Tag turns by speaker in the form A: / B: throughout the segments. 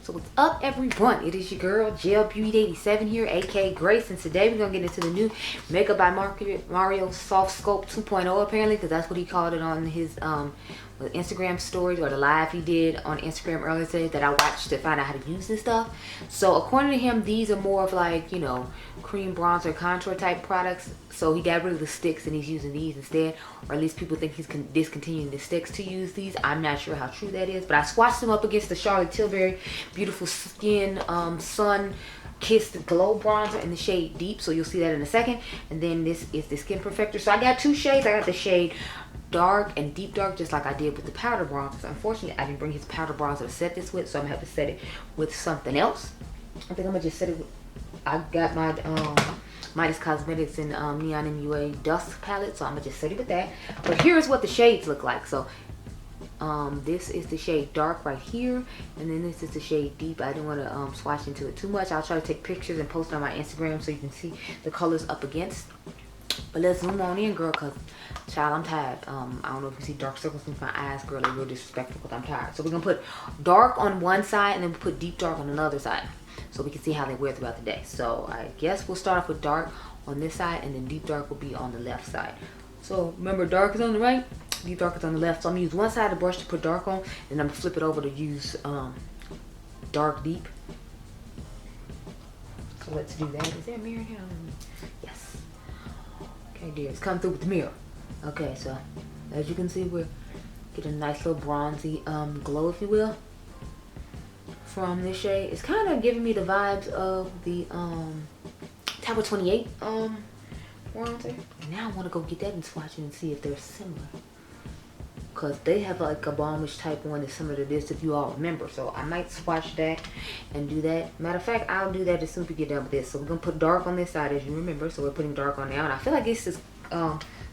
A: So what's up, everyone? It is your girl Gel Beauty 87 here, aka Grace, and today we're gonna get into the new Makeup by Mario Soft Sculpt 2.0 apparently, because that's what he called it on his Instagram stories or the live he did on Instagram earlier today that I watched to find out how to use this stuff. So according to him, these are more of like, you know, cream bronzer contour type products. So he got rid of the sticks and he's using these instead, or at least people think he's discontinuing the sticks to use these. I'm not sure how true that is, but I swatched them up against the Charlotte Tilbury Beautiful Skin Sun Kissed Glow Bronzer in the shade Deep, so you'll see that in a second. And then this is the Skin Perfector. So I got two shades. I got the shade Dark and Deep Dark, just like I did with the powder bronzer. Unfortunately, I didn't bring his powder bronzer to set this with, so I'm gonna have to set it with something else. I think I'm gonna just set it with, I got my Mented Cosmetics and Neon MUA Dust palette, so I'm gonna just set it with that. But here's what the shades look like. So this is the shade Dark right here, and then this is the shade Deep. I didn't want to swatch into it too much. I'll try to take pictures and post it on my Instagram so you can see the colors up against. But let's zoom on in, girl, because child, I'm tired. I don't know if you see dark circles in my eyes, girl. They're real disrespectful because I'm tired. So we're gonna put Dark on one side and then we put Deep Dark on another side, so we can see how they wear throughout the day. So I guess we'll start off with Dark on this side, and then Deep Dark will be on the left side. So remember, Dark is on the right, Deep Dark is on the left. So I'm gonna use one side of the brush to put Dark on, and I'm gonna flip it over to use Dark Deep. So let's do that. Is there a mirror here? Yes. Okay, dear, it's come through with the mirror. Okay, so as you can see, we're getting a nice little bronzy glow, if you will, from this shade. It's kind of giving me the vibes of the Tower 28 bronzer. And now I want to go get that and swatch it and see if they're similar, because they have like a balmish type one that's similar to this, if you all remember. So I might swatch that and do that. Matter of fact, I'll do that as soon as we get done with this. So we're gonna put Dark on this side, as you remember. So we're putting Dark on now, and I feel like this is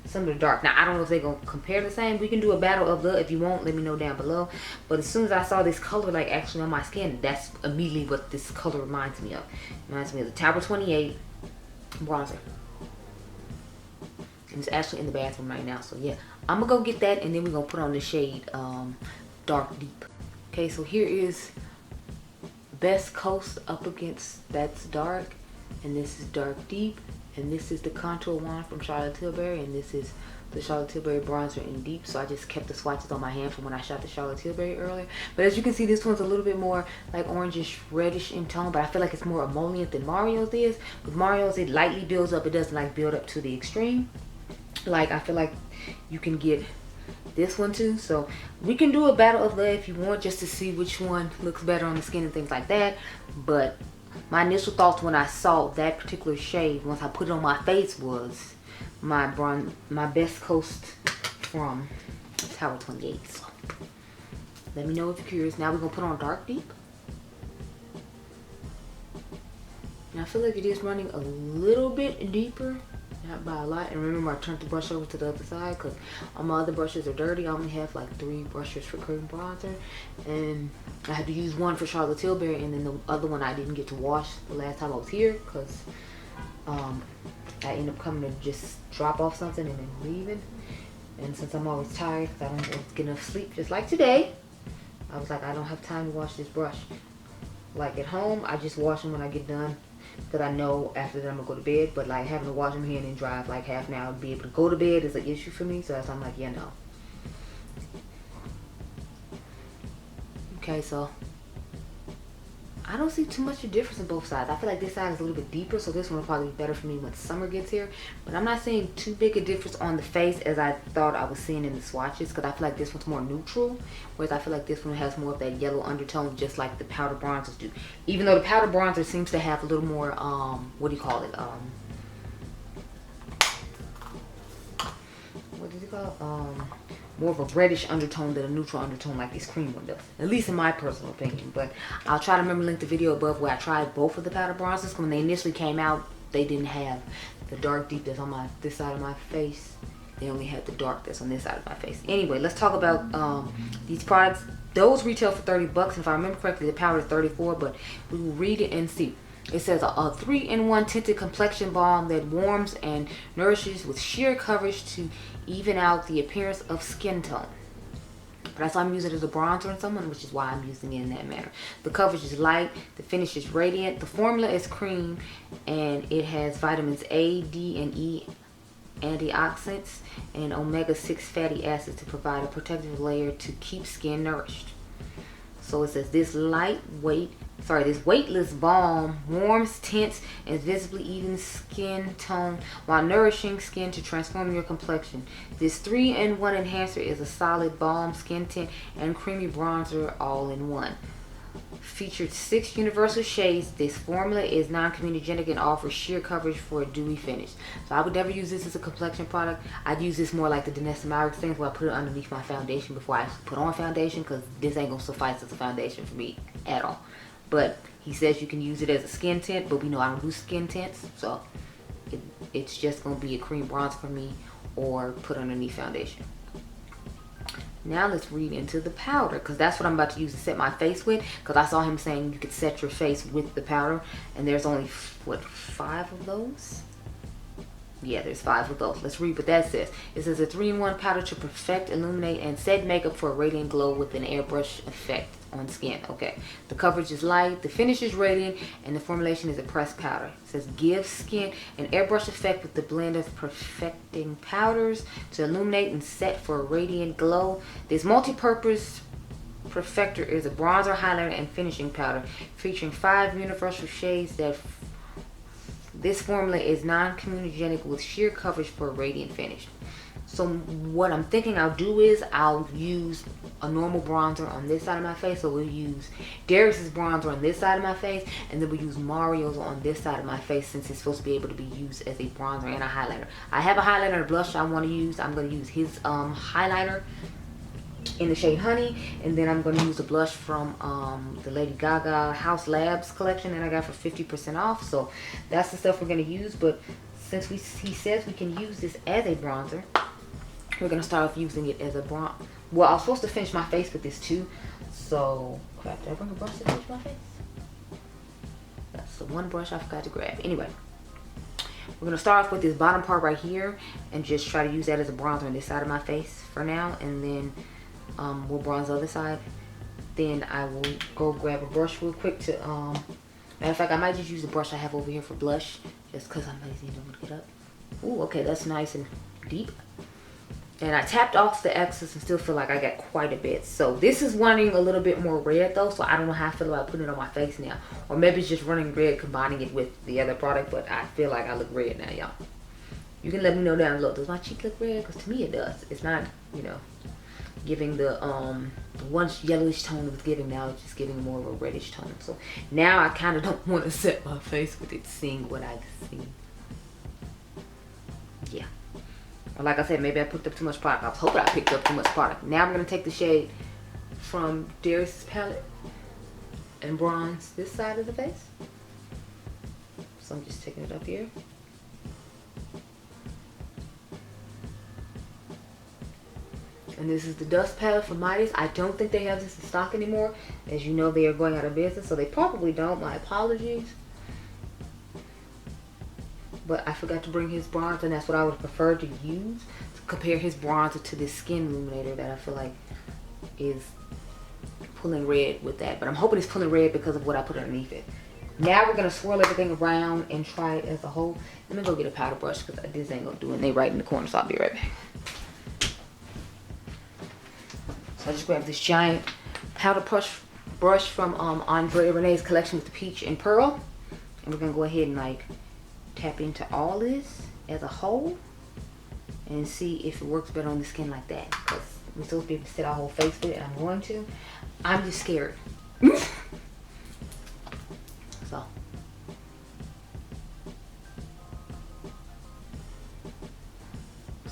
A: similar to Dark. Now I don't know if they're gonna compare the same. We can do a battle of the, if you want, let me know down below. But as soon as I saw this color like actually on my skin, that's immediately what this color reminds me of. It reminds me of the Tower 28 bronzer. And it's actually in the bathroom right now. So yeah, I'm gonna go get that, and then we're gonna put on the shade Dark Deep. Okay, so here is Best Coast up against, that's Dark, and this is Dark Deep, and this is the contour one from Charlotte Tilbury, and this is the Charlotte Tilbury bronzer in Deep. So I just kept the swatches on my hand from when I shot the Charlotte Tilbury earlier. But as you can see, this one's a little bit more like orangish reddish in tone, but I feel like it's more emollient than Mario's is. With Mario's, it lightly builds up. It doesn't like build up to the extreme. Like, I feel like you can get this one too. So we can do a battle of that if you want, just to see which one looks better on the skin and things like that. But my initial thoughts when I saw that particular shade, once I put it on my face, was my Best Coast from Tower 28. So let me know if you're curious. Now we're gonna put on Dark Deep. And I feel like it is running a little bit deeper, not by a lot. And remember, I turned the brush over to the other side because all my other brushes are dirty. I only have like 3 brushes for cream bronzer, and I had to use one for Charlotte Tilbury, and then the other one I didn't get to wash the last time I was here because I ended up coming to just drop off something and then leaving. And since I'm always tired because I don't get enough sleep, just like today, I was like, I don't have time to wash this brush. Like at home, I just wash them when I get done, because I know after that I'm gonna go to bed. But like having to wash them here and then drive like half an hour to be able to go to bed is an issue for me. So that's why I'm like, yeah, no. Okay, so I don't see too much of a difference in both sides. I feel like this side is a little bit deeper, so this one will probably be better for me when summer gets here. But I'm not seeing too big a difference on the face as I thought I was seeing in the swatches, because I feel like this one's more neutral, whereas I feel like this one has more of that yellow undertone, just like the powder bronzers do. Even though the powder bronzer seems to have a little more, what do you call it? What does it call? More of a reddish undertone than a neutral undertone like this cream one does, at least in my personal opinion. But I'll try to remember to link the video above where I tried both of the powder bronzers. When they initially came out, they didn't have the Dark Deep that's on this side of my face. They only had the Dark that's on this side of my face. Anyway, let's talk about these products. Those retail for 30 bucks, and if I remember correctly, the powder is 34, but we will read it and see. It says a 3-in-1 tinted complexion balm that warms and nourishes with sheer coverage to even out the appearance of skin tone. But that's why I'm using it as a bronzer in someone, which is why I'm using it in that manner. The coverage is light. The finish is radiant. The formula is cream. And it has vitamins A, D, and E antioxidants and omega-6 fatty acids to provide a protective layer to keep skin nourished. So it says this weightless balm warms, tints, and visibly evens skin tone while nourishing skin to transform your complexion. This 3-in-1 enhancer is a solid balm, skin tint, and creamy bronzer all in one. Featured 6 universal shades, this formula is non-comedogenic and offers sheer coverage for a dewy finish. So I would never use this as a complexion product. I'd use this more like the Diypansy things where I put it underneath my foundation before I put on foundation, because this ain't gonna suffice as a foundation for me at all. But he says you can use it as a skin tint, but we know I don't do skin tints, so it's just gonna be a cream bronze for me or put underneath foundation. Now let's read into the powder, because that's what I'm about to use to set my face with, because I saw him saying you could set your face with the powder, and there's only, what, 5 of those? Yeah, there's 5 of those. Let's read what that says. It says a 3-in-1 powder to perfect, illuminate, and set makeup for a radiant glow with an airbrush effect on skin. Okay, the coverage is light, the finish is radiant, and the formulation is a pressed powder. It says give skin an airbrush effect with the blend of perfecting powders to illuminate and set for a radiant glow. This multi-purpose Perfector is a bronzer, highlighter, and finishing powder featuring 5 universal shades. This formula is non-comedogenic with sheer coverage for a radiant finish. So what I'm thinking I'll do is I'll use a normal bronzer on this side of my face. So we'll use Darius's bronzer on this side of my face, and then we'll use Mario's on this side of my face, since it's supposed to be able to be used as a bronzer and a highlighter. I have a highlighter and a blush I want to use. I'm going to use his highlighter in the shade Honey, and then I'm going to use a blush from the Lady Gaga House Labs collection that I got for 50% off. So that's the stuff we're going to use. But since he says we can use this as a bronzer, we're going to start off using it as a bronzer. Well, I was supposed to finish my face with this too. So, crap, did I bring a brush to finish my face? That's the one brush I forgot to grab. Anyway, we're going to start off with this bottom part right here and just try to use that as a bronzer on this side of my face for now. And then we'll bronze the other side. Then I will go grab a brush real quick to, matter of fact, I might just use the brush I have over here for blush, just because I'm lazy and don't want to get up. Ooh, okay, that's nice and deep. And I tapped off the excess and still feel like I got quite a bit. So this is running a little bit more red though, so I don't know how I feel about putting it on my face now. Or maybe it's just running red, combining it with the other product, but I feel like I look red now, y'all. You can let me know down below, does my cheek look red? Because to me it does. It's not, you know, giving the one yellowish tone it was giving. Now it's just giving more of a reddish tone. So now I kind of don't want to set my face with it, seeing what I see. Yeah. Like I said, maybe I picked up too much product. I was hoping I picked up too much product. Now I'm going to take the shade from Darius's palette and bronze this side of the face. So I'm just taking it up here. And this is the Dust palette from Midas. I don't think they have this in stock anymore. As you know, they are going out of business, so they probably don't. My apologies. But I forgot to bring his bronzer, and that's what I would prefer to use to compare his bronzer to this skin illuminator that I feel like is pulling red with that. But I'm hoping it's pulling red because of what I put underneath it. Now we're going to swirl everything around and try it as a whole. Let me go get a powder brush because this ain't going to do it. They right in the corner, so I'll be right back. So I just grabbed this giant powder brush from Andre Renee's collection with the peach and pearl. And we're going to go ahead and like tap into all this as a whole and see if it works better on the skin like that, because we're supposed to be able to set our whole face with it, and I'm going to. I'm just scared. So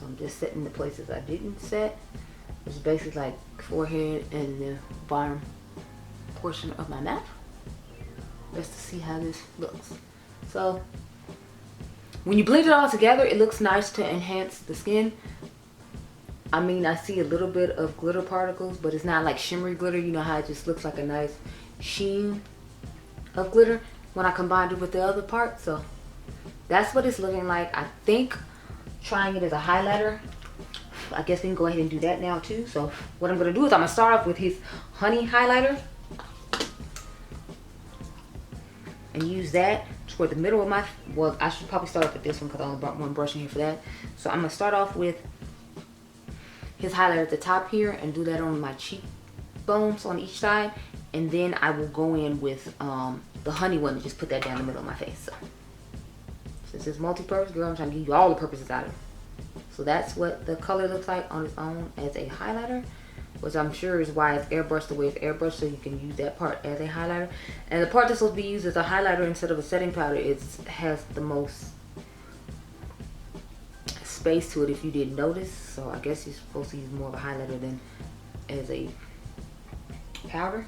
A: I'm just setting the places I didn't set, which is basically like forehead and the bottom portion of my mouth, just to see how this looks. So when you blend it all together, it looks nice to enhance the skin. I mean, I see a little bit of glitter particles, but it's not like shimmery glitter. You know how it just looks like a nice sheen of glitter when I combined it with the other part. So that's what it's looking like. I think trying it as a highlighter I guess we can go ahead and do that now too. So what I'm going to do is I'm going to start off with his honey highlighter. And use that toward the middle of my, well, I should probably start off with this one because I only brought one brush in here for that. So I'm going to start off with his highlighter at the top here and do that on my cheekbones on each side. And then I will go in with the honey one and just put that down the middle of my face. So since it's multi-purpose, girl, I'm trying to give you all the purposes out of it. So that's what the color looks like on its own as a highlighter, which I'm sure is why it's airbrushed the way it's airbrushed, so you can use that part as a highlighter. And the part that's supposed to be used as a highlighter instead of a setting powder has the most space to it, if you didn't notice. So I guess you're supposed to use more of a highlighter than as a powder.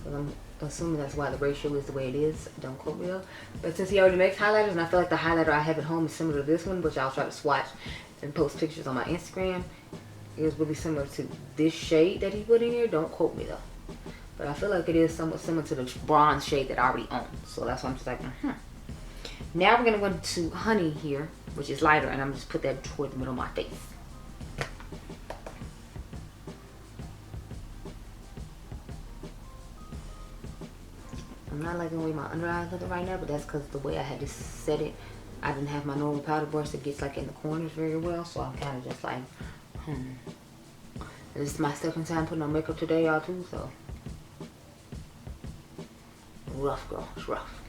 A: I'm assuming that's why the ratio is the way it is. Don't quote me though. But since he already makes highlighters, and I feel like the highlighter I have at home is similar to this one, which I'll try to swatch and post pictures on my Instagram. It was really similar to this shade that he put in here. Don't quote me though. But I feel like it is somewhat similar to the bronze shade that I already own. So that's why I'm just like, Now we're going to go into honey here, which is lighter, and I'm just put that toward the middle of my face. I'm not liking the way my under eyes looking right now, but that's because the way I had to set it, I didn't have my normal powder brush that gets like in the corners very well, so I'm kind of just like, And this is my second time putting on makeup today, y'all, too, so rough, girl, it's rough.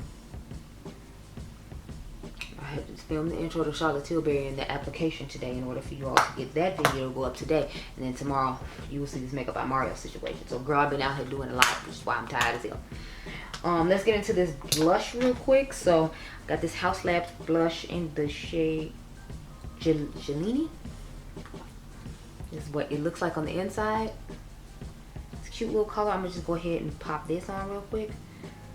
A: I had to film the intro to Charlotte Tilbury and the application today in order for you all to get that video to go up today, and then tomorrow you will see this Makeup by Mario situation. So girl, I've been out here doing a lot, which is why I'm tired as hell. Let's get into this blush real quick. So I got this House Labs blush in the shade Gelini. This is what it looks like on the inside. It's a cute little color. I'm gonna just go ahead and pop this on real quick.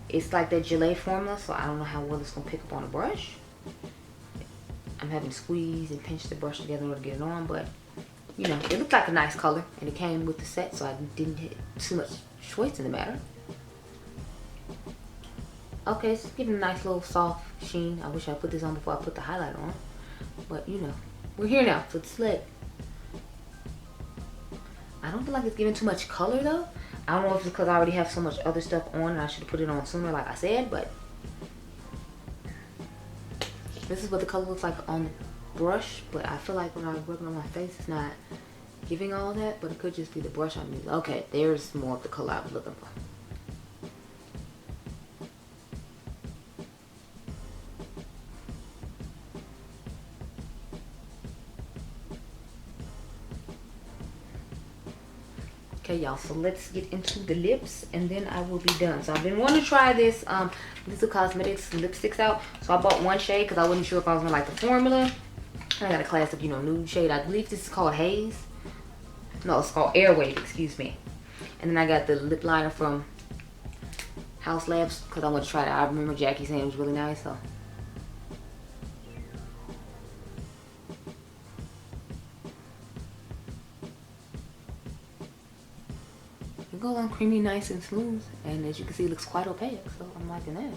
A: It's like that gelée formula, so I don't know how well it's gonna pick up on a brush. I'm having to squeeze and pinch the brush together in order to get it on, but you know, it looked like a nice color and it came with the set, so I didn't hit too much choice in the matter. Okay, it's giving a nice little soft sheen. I wish I put this on before I put the highlighter on, but you know, we're here now, so it's lit. I don't feel like it's giving too much color though. I don't know if it's because I already have so much other stuff on and I should have put it on sooner like I said, but this is what the color looks like on the brush, but I feel like when I rub it on my face, it's not giving all that, but it could just be the brush I'm using. Okay, there's more of the color I was looking for. Okay, y'all, so let's get into the lips and then I will be done. So I've been wanting to try this Mented Cosmetics lipsticks out. So I bought one shade because I wasn't sure if I was gonna like the formula. I got a classic, you know, nude shade. I believe this is called Haze. No, it's called Airwave, excuse me. And then I got the lip liner from House Labs because I want to try it out. I remember Jackie saying it was really nice, so. It goes on creamy, nice and smooth, and as you can see, it looks quite opaque, so I'm liking that.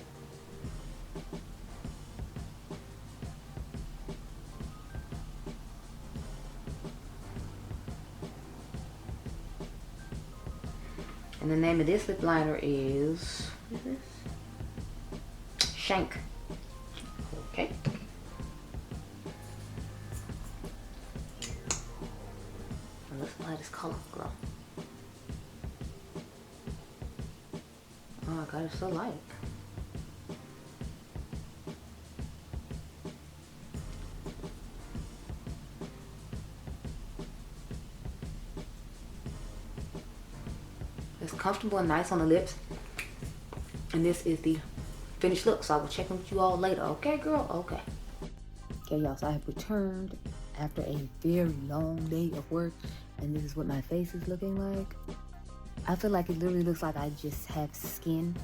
A: And the name of this lip liner is, what is this? Shank. Okay. And let's apply this color, girl. Oh my god, it's so light. It's comfortable and nice on the lips. And this is the finished look, so I will check in with you all later. Okay, girl? Okay. Okay, y'all, so I have returned after a very long day of work, and this is what my face is looking like. I feel like it literally looks like I just have skin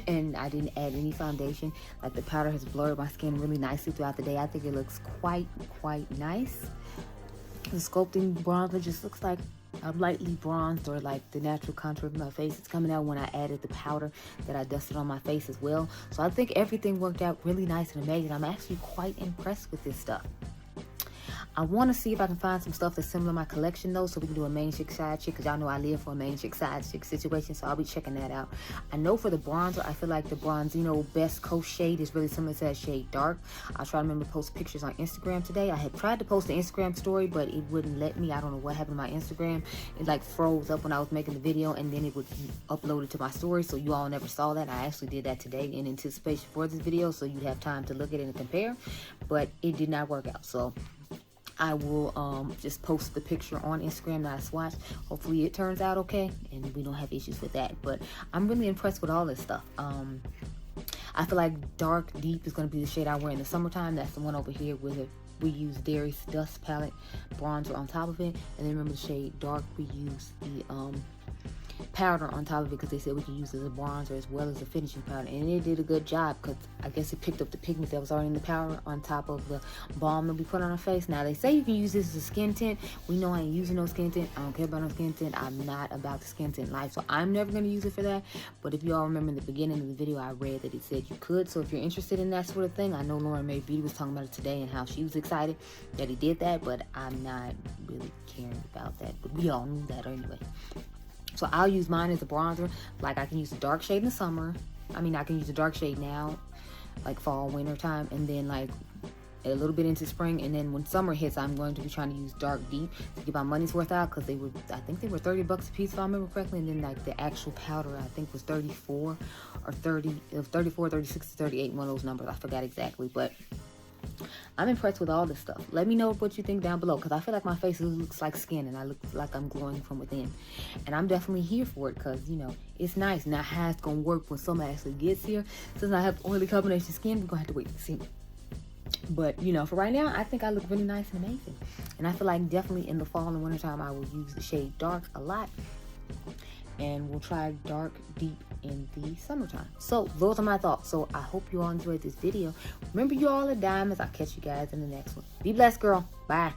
A: and I didn't add any foundation. Like the powder has blurred my skin really nicely throughout the day. I think it looks quite nice. The sculpting bronzer just looks like lightly bronzed, or like the natural contour of my face. It's coming out when I added the powder that I dusted on my face as well. So I think everything worked out really nice and amazing. I'm actually quite impressed with this stuff. I want to see if I can find some stuff that's similar to my collection though, so we can do a main chick side chick, because y'all know I live for a main chick side chick situation, so I'll be checking that out. I know for the bronzer, I feel like the Bronzino Best Coast shade is really similar to that shade Dark. I'll try to remember to post pictures on Instagram today. I had tried to post the Instagram story, but it wouldn't let me. I don't know what happened to my Instagram. It like froze up when I was making the video, and then it would upload it to my story, so you all never saw that. I actually did that today in anticipation for this video, so you'd have time to look at it and compare, but it did not work out. So I will just post the picture on Instagram that I swatched. Hopefully it turns out okay and we don't have issues with that. But I'm really impressed with all this stuff. I feel like Dark Deep is going to be the shade I wear in the summertime. That's the one over here with it. We use Dairy's Dust Palette bronzer on top of it. And then remember the shade Dark, we use the powder on top of it, because they said we can use it as a bronzer as well as a finishing powder, and it did a good job, because I guess it picked up the pigment that was already in the powder on top of the balm that we put on our face. Now they say you can use this as a skin tint. We know I ain't using no skin tint. I don't care about no skin tint. I'm not about the skin tint life, so I'm never going to use it for that. But if you all remember in the beginning of the video, I read that it said you could, so if you're interested in that sort of thing, I know UOMA Beauty was talking about it today and how she was excited that he did that, but I'm not really caring about that, but we all knew that anyway. So I'll use mine as a bronzer. Like I can use a dark shade in the summer. I mean, I can use a dark shade now, like fall, winter time, and then like a little bit into spring. And then when summer hits, I'm going to be trying to use Dark Deep to get my money's worth out, because I think they were 30 bucks a piece if I remember correctly. And then like the actual powder, I think was 34 or 30. It was 34, 36, 38, one of those numbers. I forgot exactly, but I'm impressed with all this stuff. Let me know what you think down below, because I feel like my face looks like skin and I look like I'm glowing from within. And I'm definitely here for it, because, you know, it's nice. Now how it's going to work when summer actually gets here. Since I have oily combination skin, we're going to have to wait and see. But, you know, for right now, I think I look really nice and amazing. And I feel like definitely in the fall and winter time, I will use the shade Dark a lot. And we'll try Dark Deep in the summertime. So those are my thoughts. So I hope you all enjoyed this video. Remember, you all are diamonds. I'll catch you guys in the next one. Be blessed, girl. Bye.